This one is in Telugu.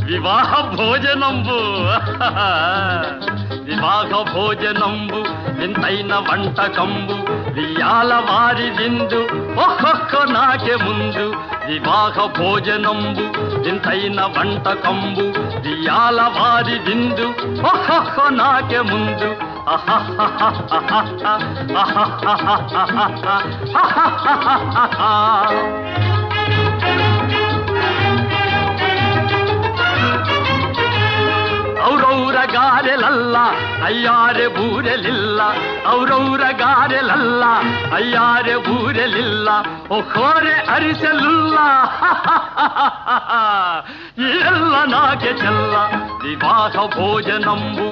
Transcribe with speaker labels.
Speaker 1: వివాహ భోజనంబు వివాహ భోజనంబు వింతైన వంటకంబు వియాల వారి విందు ఒక్కొక్క నాకే ముందు వివాహ భోజనంబు వింతైన వంటకంబు వియాల వారి విందు ఒక్కొక్క నాకే ముందు ಔರೌರ ಗಾರೆಲಲ್ಲ ಅಯ್ಯಾರೆ ಬೂರೆಲಿಲ್ಲ ಔರೌರ ಗಾರೆಲಲ್ಲ ಅಯ್ಯಾರೆ ಬೂರೆಲಿಲ್ಲ ಒಖೋರೆ ಅರಿಸಲಿಲ್ಲ ಎಲ್ಲ ನಾಗೆ ಚೆಲ್ಲ ವಿವಾಹ ಭೋಜನಂಬು